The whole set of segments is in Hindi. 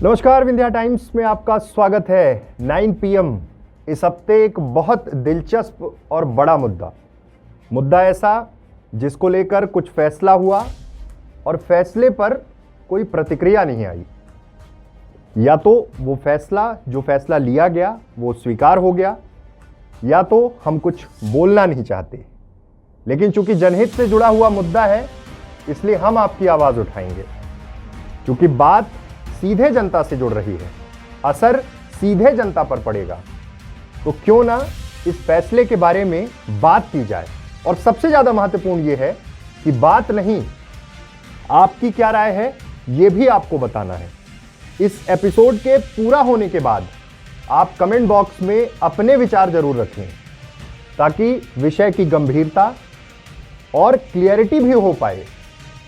नमस्कार, विंध्या टाइम्स में आपका स्वागत है। 9 PM इस हफ्ते एक बहुत दिलचस्प और बड़ा मुद्दा ऐसा जिसको लेकर कुछ फैसला हुआ और फैसले पर कोई प्रतिक्रिया नहीं आई। या तो वो जो फैसला लिया गया वो स्वीकार हो गया, या तो हम कुछ बोलना नहीं चाहते। लेकिन चूंकि जनहित से जुड़ा हुआ मुद्दा है, इसलिए हम आपकी आवाज उठाएंगे। चूंकि बात सीधे जनता से जुड़ रही है, असर सीधे जनता पर पड़ेगा, तो क्यों ना इस फैसले के बारे में बात की जाए। और सबसे ज्यादा महत्वपूर्ण यह है कि बात नहीं, आपकी क्या राय है यह भी आपको बताना है। इस एपिसोड के पूरा होने के बाद आप कमेंट बॉक्स में अपने विचार जरूर रखें, ताकि विषय की गंभीरता और क्लियरिटी भी हो पाए,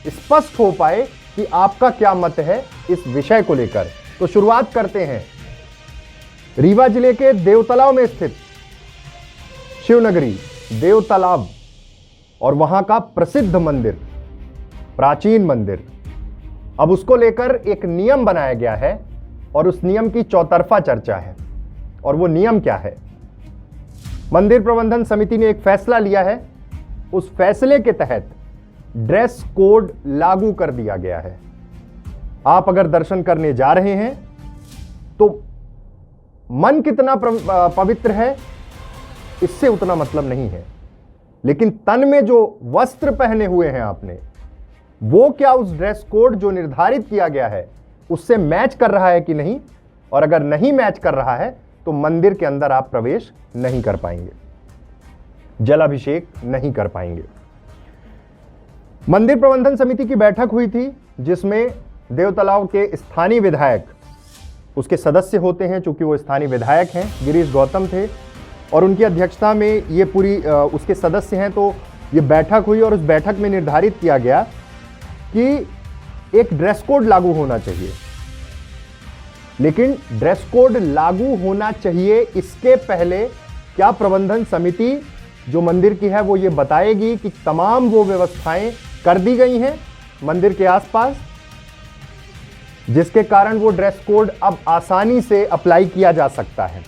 स्पष्ट हो पाए कि आपका क्या मत है इस विषय को लेकर। तो शुरुआत करते हैं रीवा जिले के देवतालाब में स्थित शिवनगरी देवतालाब और वहां का प्रसिद्ध मंदिर, प्राचीन मंदिर। अब उसको लेकर एक नियम बनाया गया है और उस नियम की चौतरफा चर्चा है। और वो नियम क्या है? मंदिर प्रबंधन समिति ने एक फैसला लिया है। उस फैसले के तहत ड्रेस कोड लागू कर दिया गया है। आप अगर दर्शन करने जा रहे हैं तो मन कितना पवित्र है इससे उतना मतलब नहीं है, लेकिन तन में जो वस्त्र पहने हुए हैं आपने, वो क्या उस ड्रेस कोड जो निर्धारित किया गया है उससे मैच कर रहा है कि नहीं। और अगर नहीं मैच कर रहा है तो मंदिर के अंदर आप प्रवेश नहीं कर पाएंगे, जलाभिषेक नहीं कर पाएंगे। मंदिर प्रबंधन समिति की बैठक हुई थी, जिसमें देवतालाब के स्थानीय विधायक, उसके सदस्य होते हैं, चूंकि वो स्थानीय विधायक हैं, गिरीश गौतम थे, और उनकी अध्यक्षता में ये पूरी उसके सदस्य हैं। तो ये बैठक हुई और उस बैठक में निर्धारित किया गया कि एक ड्रेस कोड लागू होना चाहिए। लेकिन ड्रेस कोड लागू होना चाहिए इसके पहले क्या प्रबंधन समिति जो मंदिर की है वो ये बताएगी कि तमाम वो व्यवस्थाएं कर दी गई हैं मंदिर के आसपास, जिसके कारण वो ड्रेस कोड अब आसानी से अप्लाई किया जा सकता है।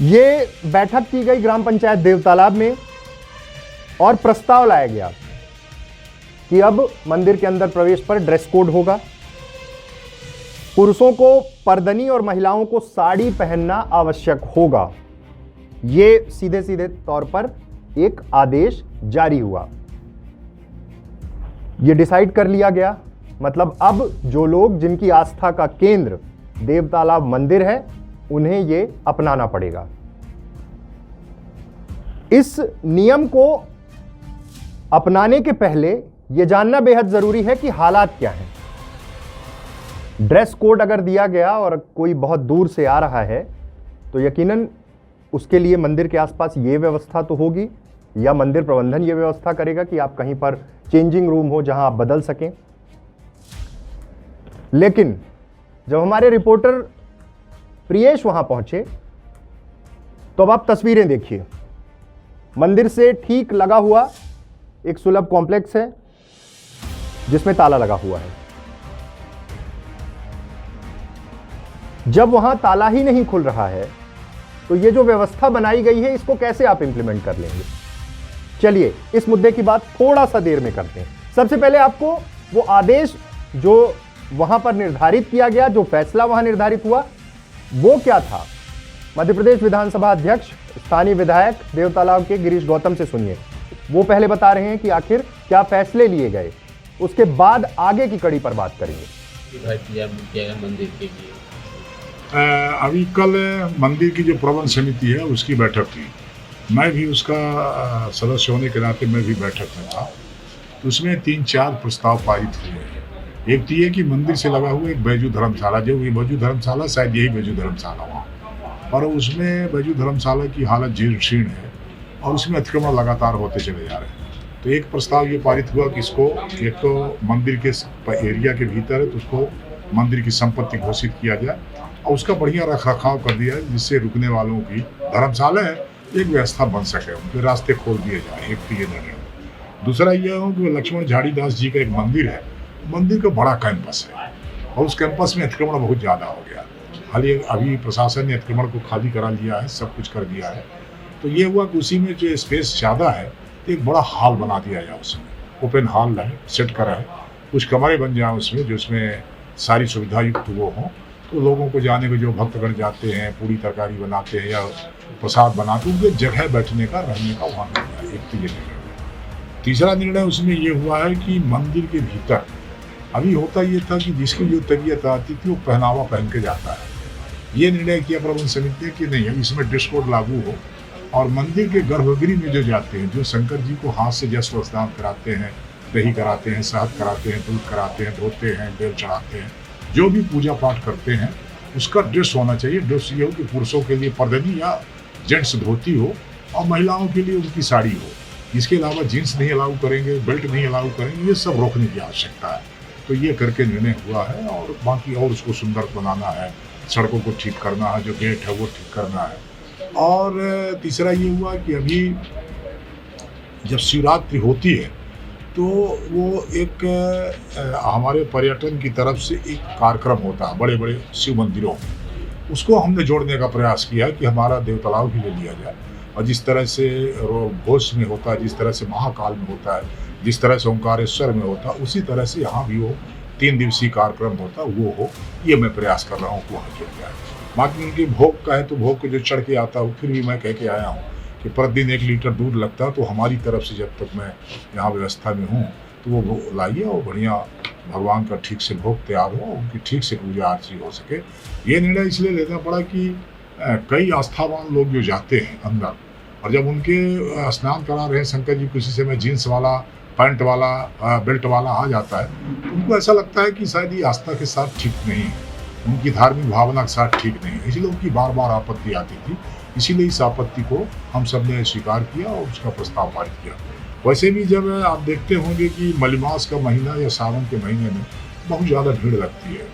ये बैठक की गई ग्राम पंचायत देवतालाब में और प्रस्ताव लाया गया कि अब मंदिर के अंदर प्रवेश पर ड्रेस कोड होगा। पुरुषों को परदनी और महिलाओं को साड़ी पहनना आवश्यक होगा। ये सीधे सीधे तौर पर एक आदेश जारी हुआ। ये डिसाइड कर लिया गया, मतलब अब जो लोग जिनकी आस्था का केंद्र देवतालाब मंदिर है, उन्हें ये अपनाना पड़ेगा। इस नियम को अपनाने के पहले यह जानना बेहद जरूरी है कि हालात क्या हैं। ड्रेस कोड अगर दिया गया और कोई बहुत दूर से आ रहा है तो यकीनन उसके लिए मंदिर के आसपास ये व्यवस्था तो होगी, या मंदिर प्रबंधन ये व्यवस्था करेगा कि आप कहीं पर चेंजिंग रूम हो जहां आप बदल सकें। लेकिन जब हमारे रिपोर्टर प्रियेश वहां पहुंचे तो अब आप तस्वीरें देखिए। मंदिर से ठीक लगा हुआ एक सुलभ कॉम्प्लेक्स है जिसमें ताला लगा हुआ है। जब वहां ताला ही नहीं खुल रहा है तो ये जो व्यवस्था बनाई गई है इसको कैसे आप इंप्लीमेंट कर लेंगे? चलिए इस मुद्दे की बात थोड़ा सा देर में करते हैं। सबसे पहले आपको वो आदेश जो वहां पर निर्धारित किया गया, जो फैसला वहां निर्धारित हुआ, वो क्या था? मध्य प्रदेश विधानसभा अध्यक्ष स्थानीय विधायक देवतालाब के गिरीश गौतम से सुनिए। वो पहले बता रहे हैं कि आखिर क्या फैसले लिए गए, उसके बाद आगे की कड़ी पर बात करेंगे। मंदिर के लिए अभी कल मंदिर की जो प्रबंध समिति है उसकी बैठक थी। मैं भी उसका सदस्य होने के नाते मैं भी बैठक में था। तो उसमें 3-4 प्रस्ताव पारित हुए। एक तो ये कि मंदिर से लगा हुआ एक बैजू धर्मशाला, जो ये बैजू धर्मशाला शायद यही बैजू धर्मशाला हुआ, और उसमें बैजू धर्मशाला की हालत जीर्ण शीर्ण है और उसमें अतिक्रमण लगातार होते चले जा रहे हैं। तो एक प्रस्ताव ये पारित हुआ कि इसको एक तो मंदिर के एरिया के भीतर है तो उसको मंदिर की संपत्ति घोषित किया जाए और उसका बढ़िया रख रखाव कर दिया है, जिससे रुकने वालों की धर्मशाला है एक व्यवस्था बन सके, उनके रास्ते खोल दिए जाए। एक तो ये निर्णय। दूसरा यह हो कि लक्ष्मण झाड़ीदास जी का एक मंदिर है, मंदिर का बड़ा कैंपस है और उस कैंपस में अतिक्रमण बहुत ज़्यादा हो गया। हालांकि अभी प्रशासन ने अतिक्रमण को खाली करा लिया है, सब कुछ कर दिया है। तो ये हुआ कि उसी में जो स्पेस ज़्यादा है तो एक बड़ा हॉल बना दिया जाए, उसमें ओपन हॉल है, सेट करा है, कुछ कमरे बन जाए उसमें, जो उसमें सारी सुविधा युक्त वो हों, तो लोगों को जाने को, जो भक्तगण जाते हैं, पूरी तरकारी बनाते हैं या प्रसाद बनाते हैं, उनके जगह बैठने का, रहने का वहाँ मिल जाए। एक तो ये निर्णय हुआ। तीसरा निर्णय उसमें ये हुआ है कि मंदिर के भीतर अभी होता ये था कि जिसकी जो तबीयत आती थी वो पहनावा पहन के जाता है। ये निर्णय किया प्रबंध समिति ने कि नहीं, अब इसमें ड्रेस कोड लागू हो और मंदिर के गर्भगृह में जो जाते हैं, जो शंकर जी को हाथ से जस्ट स्नान कराते हैं, दही कराते हैं, शहद कराते हैं, दूध कराते हैं, धोते हैं, बेल चढ़ाते हैं, जो भी पूजा पाठ करते हैं, उसका ड्रेस होना चाहिए। ड्रेस ये हो कि पुरुषों के लिए परदनी या जेंट्स धोती हो और महिलाओं के लिए उनकी साड़ी हो। इसके अलावा जीन्स नहीं अलाउ करेंगे, बेल्ट नहीं अलाउ करेंगे, ये सब रोकने की आवश्यकता है। तो ये करके निर्णय हुआ है। और बाकी और उसको सुंदर बनाना है, सड़कों को ठीक करना है, जो गेट है वो ठीक करना है। और तीसरा ये हुआ कि अभी जब शिवरात्रि होती है तो वो एक हमारे पर्यटन की तरफ से एक कार्यक्रम होता है बड़े बड़े शिव मंदिरों में, उसको हमने जोड़ने का प्रयास किया कि हमारा देवतालाव भी ले लिया जाए। और जिस तरह से घोष में होता है, जिस तरह से महाकाल में होता है, जिस तरह से ओंकारेश्वर में होता है, उसी तरह से यहाँ भी वो 3 दिवसीय कार्यक्रम होता है, वो हो, ये मैं प्रयास कर रहा हूँ कि वहाँ जुड़ जाए। बाकी उनकी भोग का है तो भोग को जो चढ़ के आता है, फिर भी मैं कह के आया हूँ कि प्रतिदिन 1 लीटर दूध लगता है, तो हमारी तरफ से जब तक मैं यहाँ व्यवस्था में हूँ तो वो लाइए और बढ़िया भगवान का ठीक से भोग तैयार हो, उनकी ठीक से पूजा अर्ची हो सके। ये निर्णय इसलिए लेना पड़ा कि कई आस्थावान लोग जो जाते हैं अंदर, और जब उनके स्नान करा रहे हैं शंकर जी, किसी से मैं जीन्स वाला, पैंट वाला, बेल्ट वाला आ जाता है, तो उनको ऐसा लगता है कि शायद ये आस्था के साथ ठीक नहीं है, उनकी धार्मिक भावना के साथ ठीक नहीं है, इसलिए उनकी बार बार आपत्ति आती थी। इसीलिए इस आपत्ति को हम सब ने स्वीकार किया और उसका प्रस्ताव पारित किया। वैसे भी जब आप देखते होंगे कि मलमास का महीना या सावन के महीने में बहुत ज़्यादा भीड़ लगती है,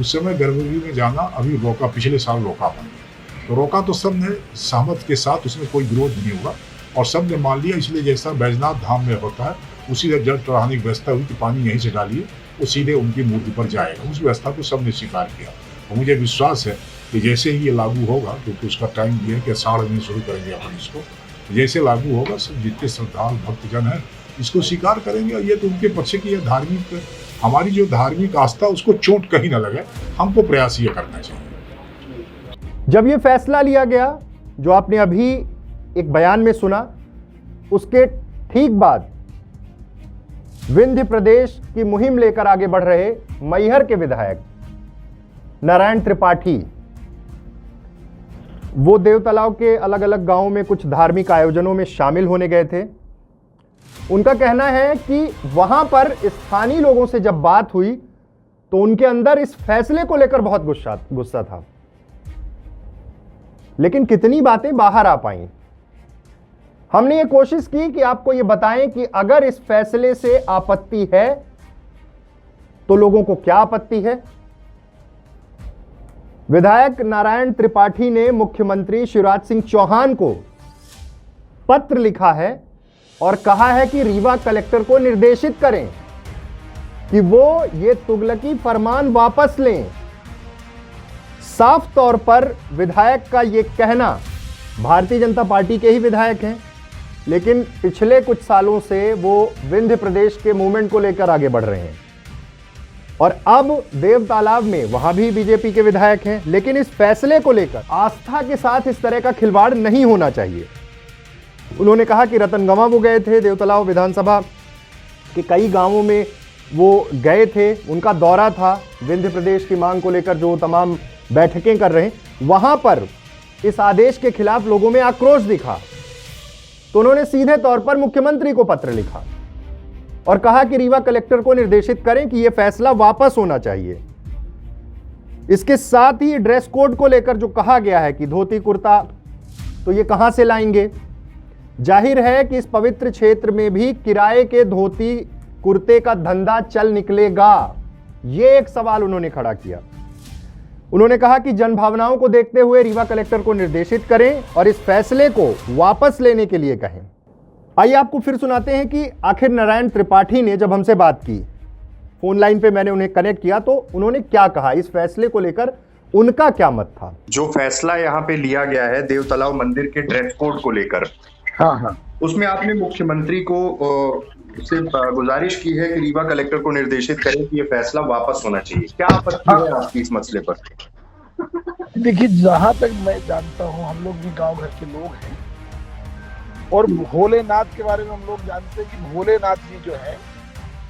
उस समय गर्भगृह में जाना अभी रोका, पिछले साल रोका हमने, तो रोका तो सब ने सहमत के साथ, उसमें कोई विरोध नहीं हुआ और सब ने मान लिया। इसलिए जैसा बैजनाथ धाम में होता है उसी से जल चढ़ाने की व्यवस्था हुई कि पानी यहीं से डालिए, वो सीधे उनकी मूर्ति पर जाएगा, उस व्यवस्था को सब ने स्वीकार किया। और मुझे विश्वास है कि जैसे ही ये लागू होगा, क्योंकि उसका टाइम ये है कि 8 में शुरू करेंगे अपन इसको, जैसे लागू होगा सब जितने श्रद्धालु भक्तजन हैं इसको स्वीकार करेंगे। और ये तो उनके पक्ष की है, धार्मिक, हमारी जो धार्मिक आस्था उसको चोट कहीं ना लगे, हमको प्रयास ये करना चाहिए। जब ये फैसला लिया गया जो आपने अभी एक बयान में सुना, उसके ठीक बाद विंध्य प्रदेश की मुहिम लेकर आगे बढ़ रहे मैहर के विधायक नारायण त्रिपाठी, वो देवतालाव के अलग अलग गांवों में कुछ धार्मिक आयोजनों में शामिल होने गए थे। उनका कहना है कि वहां पर स्थानीय लोगों से जब बात हुई तो उनके अंदर इस फैसले को लेकर बहुत गुस्सा था, लेकिन कितनी बातें बाहर आ पाई। हमने ये कोशिश की कि आपको ये बताएं कि अगर इस फैसले से आपत्ति है तो लोगों को क्या आपत्ति है। विधायक नारायण त्रिपाठी ने मुख्यमंत्री शिवराज सिंह चौहान को पत्र लिखा है और कहा है कि रीवा कलेक्टर को निर्देशित करें कि वो ये तुगलकी फरमान वापस लें। साफ तौर पर विधायक का ये कहना, भारतीय जनता पार्टी के ही विधायक हैं, लेकिन पिछले कुछ सालों से वो विंध्य प्रदेश के मूवमेंट को लेकर आगे बढ़ रहे हैं और अब देवतालाव में वहां भी बीजेपी के विधायक हैं, लेकिन इस फैसले को लेकर आस्था के साथ इस तरह का खिलवाड़ नहीं होना चाहिए। उन्होंने कहा कि रतनगंवा वो गए थे, देवतालाव विधानसभा के कई गांवों में वो गए थे, उनका दौरा था, विंध्य प्रदेश की मांग को लेकर जो तमाम बैठकें कर रहे हैं, वहां पर इस आदेश के खिलाफ लोगों में आक्रोश दिखा, तो उन्होंने सीधे तौर पर मुख्यमंत्री को पत्र लिखा और कहा कि रीवा कलेक्टर को निर्देशित करें कि यह फैसला वापस होना चाहिए। इसके साथ ही ड्रेस कोड को लेकर जो कहा गया है कि धोती कुर्ता, तो ये कहां से लाएंगे। जाहिर है कि इस पवित्र क्षेत्र में भी किराए के धोती कुर्ते का धंधा चल निकलेगा, ये एक सवाल उन्होंने खड़ा किया। उन्होंने कहा कि जनभावनाओं को देखते हुए रीवा कलेक्टर को निर्देशित करें और इस फैसले को वापस लेने के लिए कहें। आइए आपको फिर सुनाते हैं कि आखिर नारायण त्रिपाठी ने जब हमसे बात की फोन लाइन पे मैंने उन्हें कनेक्ट किया तो उन्होंने क्या कहा, इस फैसले को लेकर उनका क्या मत था। जो फैसला यहाँ पे लिया गया है देव तालाब मंदिर के ड्रेस कोड को लेकर, हाँ, उसमें आपने मुख्यमंत्री को से गुजारिश की है कि रीवा कलेक्टर को निर्देशित करें कि ये फैसला वापस होना चाहिए। क्या आपत्ति है आपकी इस मसले पर? देखिए, जहां तक मैं जानता हूं, हम लोग भी गांव घर के लोग हैं और भोलेनाथ के बारे में हम लोग जानते हैं कि भोलेनाथ जी जो है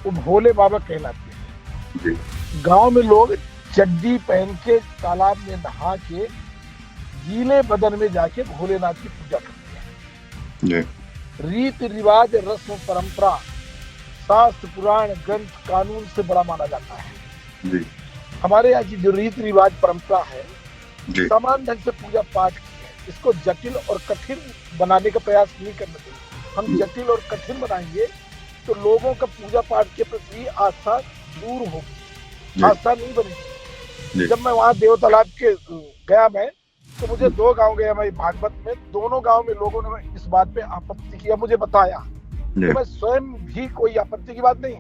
वो भोले बाबा कहलाते हैं। गांव में लोग चड्डी पहन के तालाब में नहा के गीले बदन में जाके भोलेनाथ की पूजा करते हैं। रीति रिवाज, रस्म परंपरा, शास्त्र पुराण ग्रंथ कानून से बड़ा माना जाता है। हमारे यहाँ की जो रीति रिवाज परंपरा है, समान ढंग से पूजा पाठ की है। इसको जटिल और कठिन बनाने का प्रयास नहीं करना चाहिए। हम जटिल और कठिन बनाएंगे तो लोगों का पूजा पाठ के प्रति आस्था दूर होगी, आस्था नहीं बनेगी। जब मैं वहाँ देव तालाब के गया मैं, तो मुझे 2 गांव गया मैं भागवत में, दोनों गांव में लोगों ने इस बात पे आपत्ति किया, मुझे बताया। तो मैं स्वयं भी, कोई आपत्ति की बात नहीं,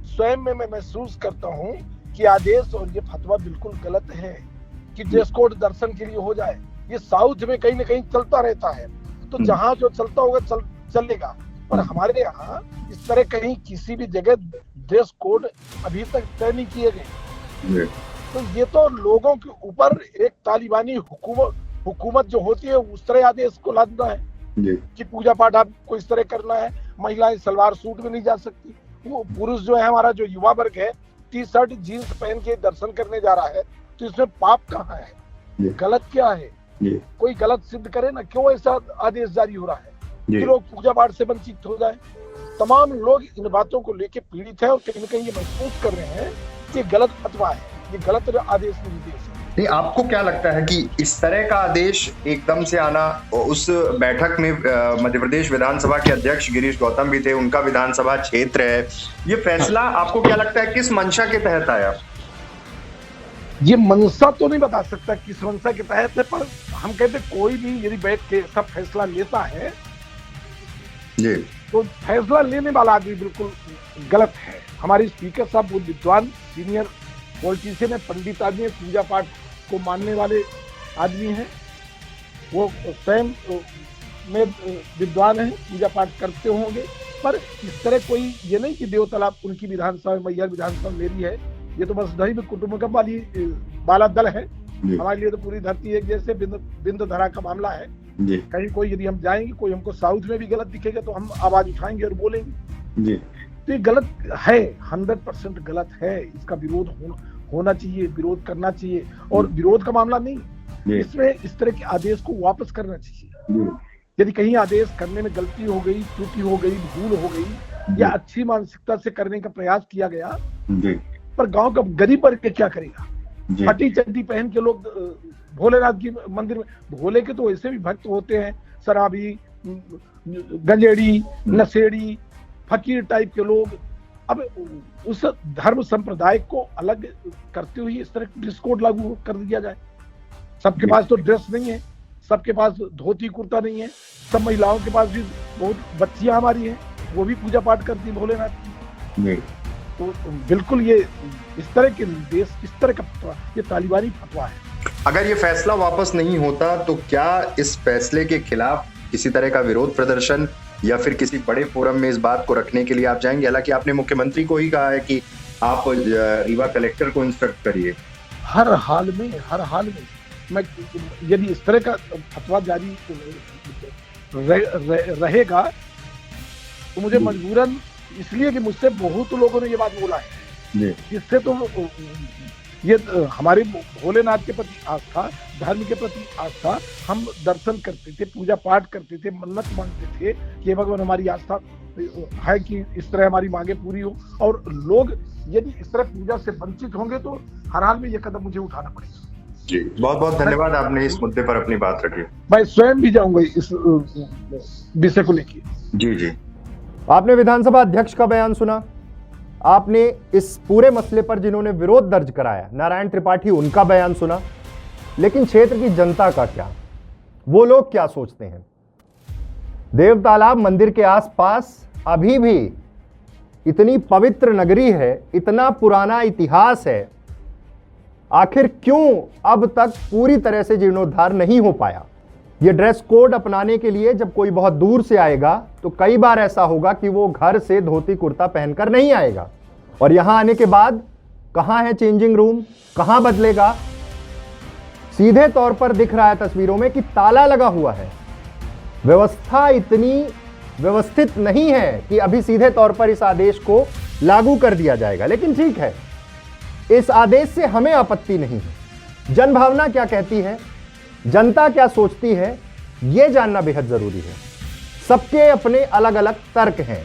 स्वयं में मैं महसूस करता हूँ कि आदेश और ये फतवा बिल्कुल गलत है कि ड्रेस कोड दर्शन के लिए हो जाए। ये साउथ में कहीं ना कहीं चलता रहता है, तो जहाँ जो चलता होगा चलेगा, पर हमारे यहाँ इस तरह कहीं किसी भी जगह ड्रेस कोड अभी तक तय नहीं किए गए। तो ये तो लोगों के ऊपर एक तालिबानी हुकूमत जो होती है उस तरह आदेश को लादना है कि पूजा पाठ आपको इस तरह करना है। महिलाएं सलवार सूट में नहीं जा सकती, वो पुरुष जो है, हमारा जो युवा वर्ग है, टी शर्ट जीन्स पहन के दर्शन करने जा रहा है, तो इसमें पाप कहाँ है, गलत क्या है? कोई गलत सिद्ध करे ना, क्यों ऐसा आदेश जारी हो रहा है कि लोग पूजा पाठ से वंचित हो जाए। तमाम लोग इन बातों को लेकर पीड़ित है और कहीं न कहीं ये महसूस कर रहे हैं कि गलत फतवा है, ये गलत आदेश निर्देश है। नहीं, आपको क्या लगता है कि इस तरह का आदेश एकदम से आना, उस बैठक में मध्य प्रदेश विधानसभा के अध्यक्ष गिरीश गौतम भी थे, उनका विधानसभा क्षेत्र है, ये फैसला आपको क्या लगता है किस मंशा के तहत आया? ये मंशा तो नहीं बता सकता किस मंशा के तहत है, पर हम कहते कोई भी यदि बैठ के सब फैसला लेता है जी, तो फैसला लेने वाला आदमी बिल्कुल गलत है। हमारे स्पीकर साहब बहुत विद्वान सीनियर पॉलिटिशियन है, पंडित आदमी है, पूजा पाठ को मानने वाले आदमी हैं, वो स्वयं में विद्वान है, पूजा पाठ करते होंगे। पर इस तरह कोई ये नहीं कि देव तालाब उनकी विधानसभा, मैहर विधानसभा मेरी है, ये तो बस दैव कुटुंबकम वाली बाला दल है। हमारे लिए तो पूरी धरती एक जैसे बिंद धरा का मामला है। कहीं कोई यदि हम जाएंगे, कोई हमको साउथ में भी गलत दिखेगा तो हम आवाज उठाएंगे और बोलेंगे। तो ये गलत है, 100% गलत है। इसका विरोध होना चाहिए, विरोध करना चाहिए, और विरोध का मामला नहीं, इसमें इस तरह के आदेश को वापस करना चाहिए। यदि कहीं आदेश करने में गलती हो गई, त्रुटि हो गई, भूल हो गई, या अच्छी मानसिकता से करने का प्रयास किया गया, पर गांव का गरीब वर्ग के क्या करेगा? फटी चड्डी पहन के लोग भोलेनाथ की मंदिर में, भोले के तो ऐसे भी भक्त होते हैं, शराबी, गंजेड़ी, नशेड़ी, फकीर टाइप के लोग। अब उस धर्म संप्रदाय को अलग करते हुए इस तरह ड्रेस कोड लागू कर दिया जाए। सबके पास तो ड्रेस नहीं है, सबके पास धोती कुर्ता नहीं है, सब महिलाओं के पास भी बहुत बच्चियां हमारी हैं, वो भी पूजा पाठ करती भोलेनाथ की। तो बिल्कुल ये इस तरह के देश, इस तरह का फतवा, ये तालिबानी फतवा है। अगर ये फैसला वापस नहीं होता तो क्या इस फैसले के खिलाफ किसी तरह का विरोध प्रदर्शन या फिर किसी बड़े फोरम में इस बात को रखने के लिए आप जाएंगे? हालांकि आपने मुख्यमंत्री को ही कहा है कि आप रीवा कलेक्टर को इंस्ट्रक्ट करिए। हर हाल में मैं, यदि इस तरह का फतवा जारी रहेगा तो मुझे मजबूरन, इसलिए कि मुझसे बहुत लोगों ने ये बात बोला है, जिससे तो ये हमारे भोलेनाथ के प्रति आस्था, धर्म के प्रति आस्था, हम दर्शन करते थे, पूजा पाठ करते थे, मन्नत मांगते थे कि भगवान हमारी आस्था है कि इस तरह हमारी मांगे पूरी हो, और लोग यदि इस तरह पूजा से वंचित होंगे तो हर हाल में ये कदम मुझे उठाना पड़ेगा। जी, बहुत बहुत धन्यवाद, आपने इस मुद्दे पर अपनी बात रखी। मैं स्वयं भी जाऊंगा इस विषय को लेकर। जी, आपने विधानसभा अध्यक्ष का बयान सुना, आपने इस पूरे मसले पर जिन्होंने विरोध दर्ज कराया, नारायण त्रिपाठी, उनका बयान सुना, लेकिन क्षेत्र की जनता का क्या, वो लोग क्या सोचते हैं? देव तालाब मंदिर के आसपास अभी भी इतनी पवित्र नगरी है, इतना पुराना इतिहास है, आखिर क्यों अब तक पूरी तरह से जीर्णोद्धार नहीं हो पाया? ये ड्रेस कोड अपनाने के लिए जब कोई बहुत दूर से आएगा तो कई बार ऐसा होगा कि वो घर से धोती कुर्ता पहनकर नहीं आएगा, और यहां आने के बाद कहां है चेंजिंग रूम, कहां बदलेगा? सीधे तौर पर दिख रहा है तस्वीरों में कि ताला लगा हुआ है। व्यवस्था इतनी व्यवस्थित नहीं है कि अभी सीधे तौर पर इस आदेश को लागू कर दिया जाएगा, लेकिन ठीक है, इस आदेश से हमें आपत्ति नहीं है। जनभावना क्या कहती है, जनता क्या सोचती है, यह जानना बेहद जरूरी है। सबके अपने अलग अलग तर्क हैं,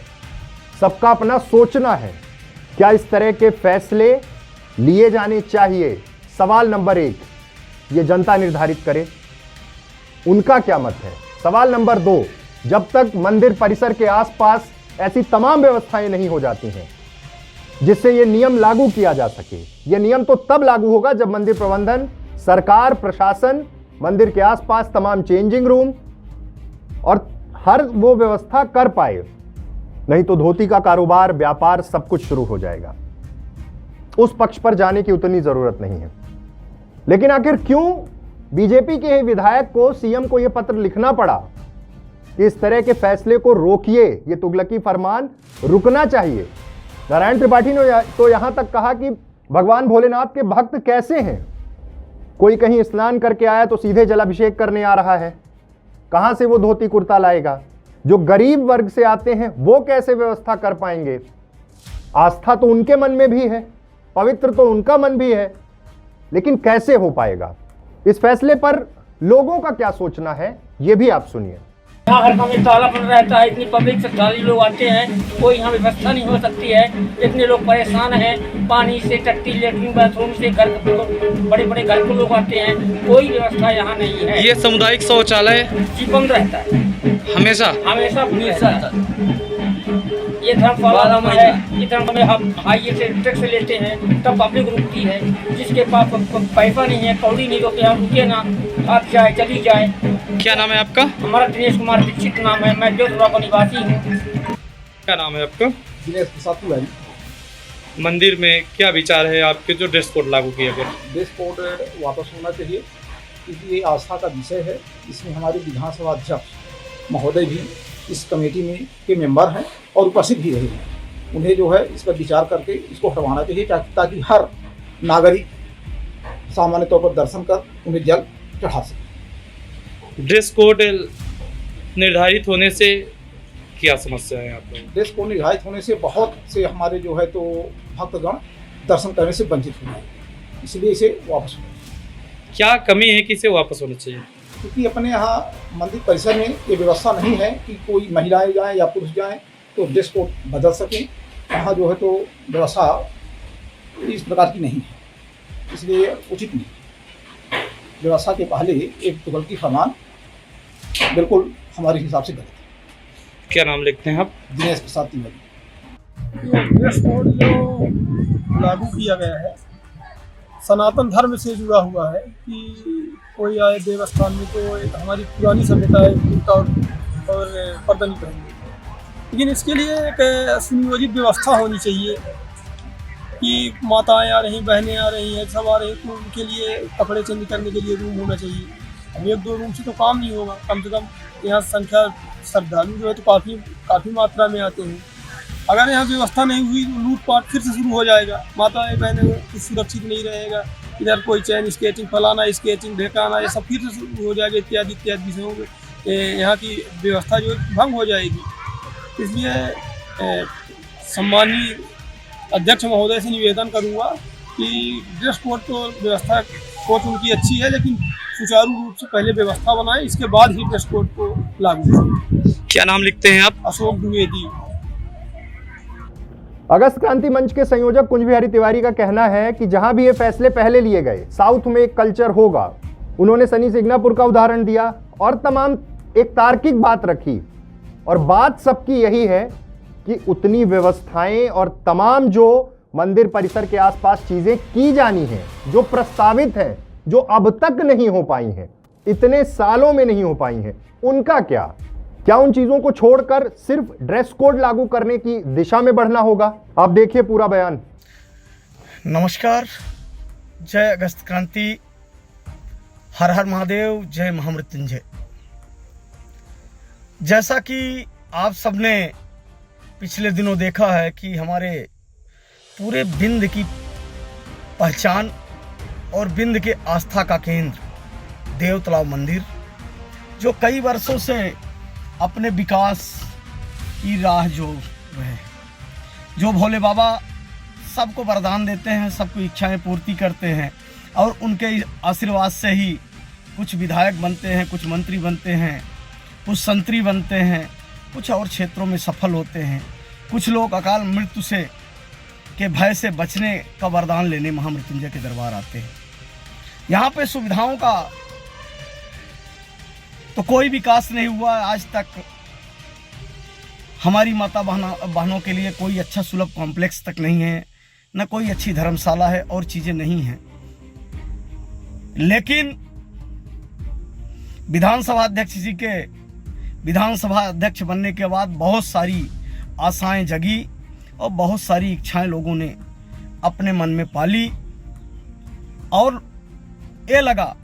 सबका अपना सोचना है। क्या इस तरह के फैसले लिए जाने चाहिए? सवाल नंबर 1, ये जनता निर्धारित करे, उनका क्या मत है। सवाल नंबर 2, जब तक मंदिर परिसर के आसपास ऐसी तमाम व्यवस्थाएं नहीं हो जाती हैं जिससे ये नियम लागू किया जा सके, ये नियम तो तब लागू होगा जब मंदिर प्रबंधन, सरकार, प्रशासन मंदिर के आसपास तमाम चेंजिंग रूम और हर वो व्यवस्था कर पाए, नहीं तो धोती का कारोबार, व्यापार सब कुछ शुरू हो जाएगा। उस पक्ष पर जाने की उतनी जरूरत नहीं है। लेकिन आखिर क्यों बीजेपी के ही विधायक को, सीएम को यह पत्र लिखना पड़ा कि इस तरह के फैसले को रोकिए, ये तुगलकी फरमान रुकना चाहिए? नारायण त्रिपाठी ने तो यहां तक कहा कि भगवान भोलेनाथ के भक्त कैसे हैं, कोई कहीं स्नान करके आया तो सीधे जलाभिषेक करने आ रहा है, कहां से वो धोती कुर्ता लाएगा? जो गरीब वर्ग से आते हैं वो कैसे व्यवस्था कर पाएंगे? आस्था तो उनके मन में भी है, पवित्र तो उनका मन भी है, लेकिन कैसे हो पाएगा? इस फैसले पर लोगों का क्या सोचना है, ये भी आप सुनिए। यहाँ हर काम में ताला बंद रहता है, इतनी पब्लिक श्रद्धालु लोग आते हैं, कोई यहाँ व्यवस्था नहीं हो सकती है, इतने लोग परेशान हैं, पानी से, टट्टी, लेटरिन, बाथरूम से, घर बड़े बड़े घर को लोग आते हैं, कोई व्यवस्था यहाँ नहीं है। ये सामुदायिक शौचालय जी बंद रहता है हमेशा हमेशा। ये धर्मशाला है, ये धर्म में हम हाईवे से टैक्स लेते हैं, तब पब्लिक रुकती है। जिसके पास पैसा नहीं है, कौड़ी नहीं, रोके हम रुके ना, आप जाए चली जाए। क्या नाम है आपका? हमारा दिनेश कुमार दीक्षित नाम है, मैं जोधपुर का निवासी हूँ। क्या नाम है आपका? दिनेश प्रसाद तिवारी। मंदिर में क्या विचार है आपके जो ड्रेस कोड लागू किया गया? ड्रेस कोड वापस होना चाहिए, क्योंकि ये आस्था का विषय है। इसमें हमारे विधानसभा अध्यक्ष महोदय भी इस कमेटी में के मेंबर हैं और उपस्थित भी रहे हैं। उन्हें जो है इस पर विचार करके इसको हटवाना चाहिए, ताकि हर नागरिक सामान्य तौर पर दर्शन कर उन्हें जल चढ़ा सके। ड्रेस कोड निर्धारित होने से क्या समस्या है आप लोगों? ड्रेस कोड निर्धारित होने से बहुत से हमारे जो है तो भक्तगण दर्शन करने से वंचित हो गए, इसलिए इसे वापस होना चाहिए। क्या कमी है कि इसे वापस होना चाहिए? क्योंकि अपने यहाँ मंदिर परिसर में ये व्यवस्था नहीं है कि कोई महिलाएं जाएं या पुरुष जाएं तो ड्रेस कोड बदल सकें। यहाँ जो है तो व्यवस्था इस प्रकार की नहीं है, इसलिए उचित नहीं। व्यवस्था के पहले एक तुगलकी फरमान बिल्कुल हमारे हिसाब से गलत है। क्या नाम लिखते हैं आप? दिनेश प्रसाद तिवारी। ड्रेस कोड जो लागू किया गया है सनातन धर्म से जुड़ा हुआ है कि कोई आए देवस्थान में तो हमारी पुरानी सभ्यता है कुर्ता और पर्दा नहीं पहनेंगे, लेकिन इसके लिए एक सुनियोजित व्यवस्था होनी चाहिए कि माताएं आ रही, बहनें आ रही हैं, सब आ रही, तो उनके लिए कपड़े चेंज करने के लिए रूम होना चाहिए। अब 1-2 रूम से तो काम नहीं होगा, कम से कम यहाँ संख्या श्रद्धालु जो है तो काफ़ी मात्रा में आते हैं। अगर यहाँ व्यवस्था नहीं हुई तो लूटपाट फिर से शुरू हो जाएगा, माताएं बहनें कुछ सुरक्षित नहीं रहेगा, इधर कोई चैन स्केटिंग, फलाना स्केटिंग, ढेकाना, ये सब फिर से शुरू हो जाएगा, इत्यादि इत्यादि विषयों में यहाँ की व्यवस्था जो भंग हो जाएगी। इसलिए सम्मानीय अध्यक्ष महोदय से निवेदन करूँगा कि ड्रेस कोड तो व्यवस्था कोड उनकी अच्छी है, लेकिन सुचारू रूप से पहले व्यवस्था बनाएं, इसके बाद ही ड्रेस कोड को लागू करें। क्या नाम लिखते हैं आप? अशोक द्विवेदी। अगस्त क्रांति मंच के संयोजक कुंज बिहारी तिवारी का कहना है कि जहां भी ये फैसले पहले लिए गए, साउथ में एक कल्चर होगा। उन्होंने सनी सिग्नापुर का उदाहरण दिया और तमाम एक तार्किक बात रखी, और बात सबकी यही है कि उतनी व्यवस्थाएं और तमाम जो मंदिर परिसर के आसपास चीजें की जानी हैं, जो प्रस्तावित हैं, जो अब तक नहीं हो पाई हैं, इतने सालों में नहीं हो पाई हैं, उनका क्या? क्या उन चीजों को छोड़कर सिर्फ ड्रेस कोड लागू करने की दिशा में बढ़ना होगा? आप देखिए पूरा बयान। नमस्कार, जय अगस्त क्रांति, हर हर महादेव, जय महामृत्युंजय। जैसा कि आप सबने पिछले दिनों देखा है कि हमारे पूरे बिंद की पहचान और बिंद के आस्था का केंद्र देव तालाब मंदिर, जो कई वर्षों से अपने विकास की राह जो है, जो भोले बाबा सबको वरदान देते हैं, सबको इच्छाएं पूर्ति करते हैं और उनके आशीर्वाद से ही कुछ विधायक बनते हैं, कुछ मंत्री बनते हैं, कुछ संतरी बनते हैं, कुछ और क्षेत्रों में सफल होते हैं, कुछ लोग अकाल मृत्यु से के भय से बचने का वरदान लेने महामृत्युंजय के दरबार आते हैं। यहाँ पे सुविधाओं का तो कोई विकास नहीं हुआ आज तक। हमारी माता बहनों के लिए कोई अच्छा सुलभ कॉम्प्लेक्स तक नहीं है, न कोई अच्छी धर्मशाला है और चीजें नहीं हैं। लेकिन विधानसभा अध्यक्ष जी के विधानसभा अध्यक्ष बनने के बाद बहुत सारी आशाएं जगी और बहुत सारी इच्छाएं लोगों ने अपने मन में पाली और ये लगा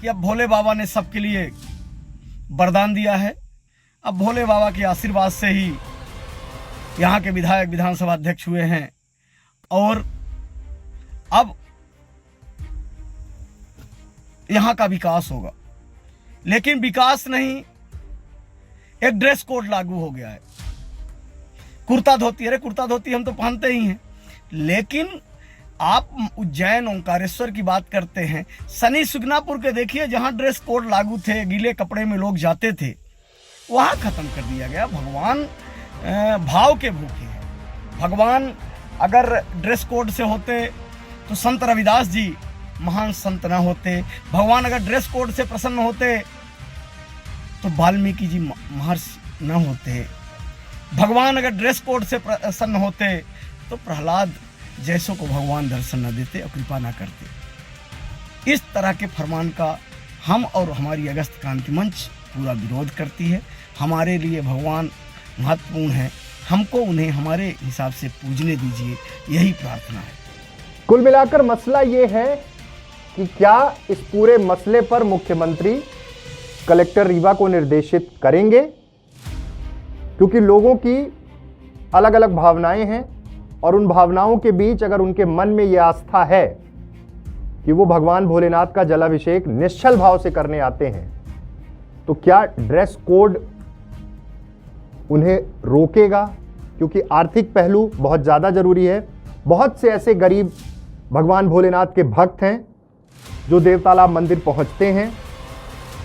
कि अब भोले बाबा ने सबके लिए वरदान दिया है। अब भोले बाबा के आशीर्वाद से ही यहाँ के विधायक विधानसभा अध्यक्ष हुए हैं और अब यहाँ का विकास होगा। लेकिन विकास नहीं, एक ड्रेस कोड लागू हो गया है। कुर्ता धोती, अरे कुर्ता धोती हम तो पहनते ही हैं, लेकिन आप उज्जैन ओंकारेश्वर की बात करते हैं, शनि सुगनापुर के देखिए, जहां ड्रेस कोड लागू थे, गीले कपड़े में लोग जाते थे, वहां खत्म कर दिया गया। भगवान भाव के भूखे हैं। भगवान अगर ड्रेस कोड से होते तो संत रविदास जी महान संत न होते। भगवान अगर ड्रेस कोड से प्रसन्न होते तो वाल्मीकि जी महर्षि न होते। भगवान अगर ड्रेस कोड से प्रसन्न होते तो प्रहलाद जैसों को भगवान दर्शन न देते और कृपा न करते। इस तरह के फरमान का हम और हमारी अगस्त क्रांति मंच पूरा विरोध करती है। हमारे लिए भगवान महत्वपूर्ण है, हमको उन्हें हमारे हिसाब से पूजने दीजिए, यही प्रार्थना है। कुल मिलाकर मसला ये है कि क्या इस पूरे मसले पर मुख्यमंत्री कलेक्टर रीवा को निर्देशित करेंगे, क्योंकि लोगों की अलग अलग भावनाएं हैं और उन भावनाओं के बीच अगर उनके मन में यह आस्था है कि वो भगवान भोलेनाथ का जलाभिषेक निश्चल भाव से करने आते हैं, तो क्या ड्रेस कोड उन्हें रोकेगा? क्योंकि आर्थिक पहलू बहुत ज़्यादा जरूरी है। बहुत से ऐसे गरीब भगवान भोलेनाथ के भक्त हैं जो देवतालाब मंदिर पहुंचते हैं,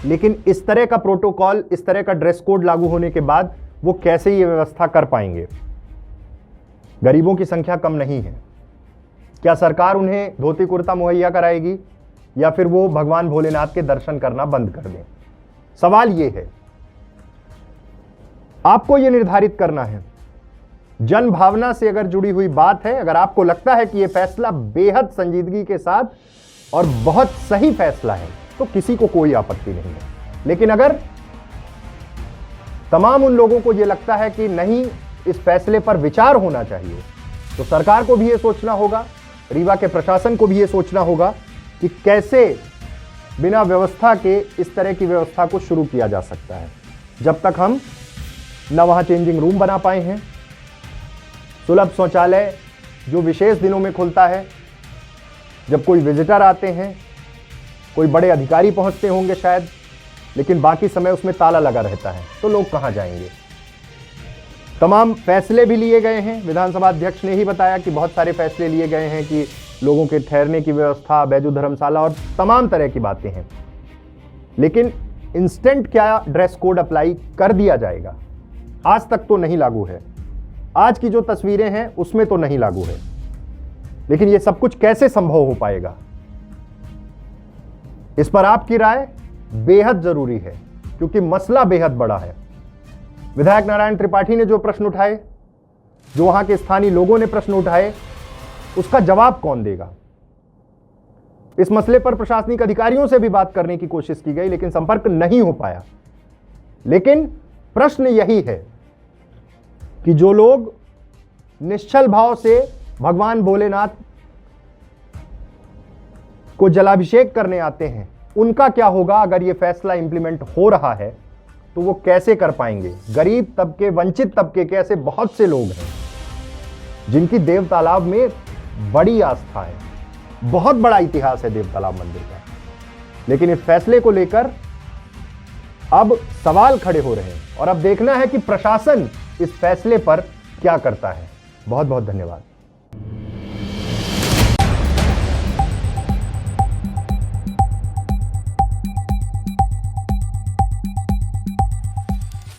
लेकिन इस तरह का प्रोटोकॉल, इस तरह का ड्रेस कोड लागू होने के बाद वो कैसे ये व्यवस्था कर पाएंगे? गरीबों की संख्या कम नहीं है। क्या सरकार उन्हें धोती कुर्ता मुहैया कराएगी या फिर वो भगवान भोलेनाथ के दर्शन करना बंद कर दें? सवाल ये है, आपको ये निर्धारित करना है। जन भावना से अगर जुड़ी हुई बात है, अगर आपको लगता है कि यह फैसला बेहद संजीदगी के साथ और बहुत सही फैसला है, तो किसी को कोई आपत्ति नहीं है। लेकिन अगर तमाम उन लोगों को यह लगता है कि नहीं, इस फैसले पर विचार होना चाहिए, तो सरकार को भी यह सोचना होगा, रीवा के प्रशासन को भी यह सोचना होगा कि कैसे बिना व्यवस्था के इस तरह की व्यवस्था को शुरू किया जा सकता है। जब तक हम न वहाँ चेंजिंग रूम बना पाए हैं, सुलभ शौचालय जो विशेष दिनों में खुलता है, जब कोई विजिटर आते हैं, कोई बड़े अधिकारी पहुंचते होंगे शायद, लेकिन बाकी समय उसमें ताला लगा रहता है, तो लोग कहां जाएंगे? तमाम फैसले भी लिए गए हैं। विधानसभा अध्यक्ष ने ही बताया कि बहुत सारे फैसले लिए गए हैं कि लोगों के ठहरने की व्यवस्था, बैजू धर्मशाला और तमाम तरह की बातें हैं। लेकिन इंस्टेंट क्या ड्रेस कोड अप्लाई कर दिया जाएगा? आज तक तो नहीं लागू है। आज की जो तस्वीरें हैं उसमें तो नहीं लागू है। लेकिन ये सब कुछ कैसे संभव हो पाएगा, इस पर आपकी राय बेहद जरूरी है, क्योंकि मसला बेहद बड़ा है। विधायक नारायण त्रिपाठी ने जो प्रश्न उठाए, जो वहां के स्थानीय लोगों ने प्रश्न उठाए, उसका जवाब कौन देगा? इस मसले पर प्रशासनिक अधिकारियों से भी बात करने की कोशिश की गई, लेकिन संपर्क नहीं हो पाया। लेकिन प्रश्न यही है कि जो लोग निश्चल भाव से भगवान भोलेनाथ को जलाभिषेक करने आते हैं, उनका क्या होगा अगर ये फैसला इंप्लीमेंट हो रहा है तो वो कैसे कर पाएंगे। गरीब तबके, वंचित तबके के ऐसे बहुत से लोग हैं जिनकी देव तालाब में बड़ी आस्था है, बहुत बड़ा इतिहास है देव तालाब मंदिर का, लेकिन इस फैसले को लेकर अब सवाल खड़े हो रहे हैं और अब देखना है कि प्रशासन इस फैसले पर क्या करता है। बहुत बहुत धन्यवाद।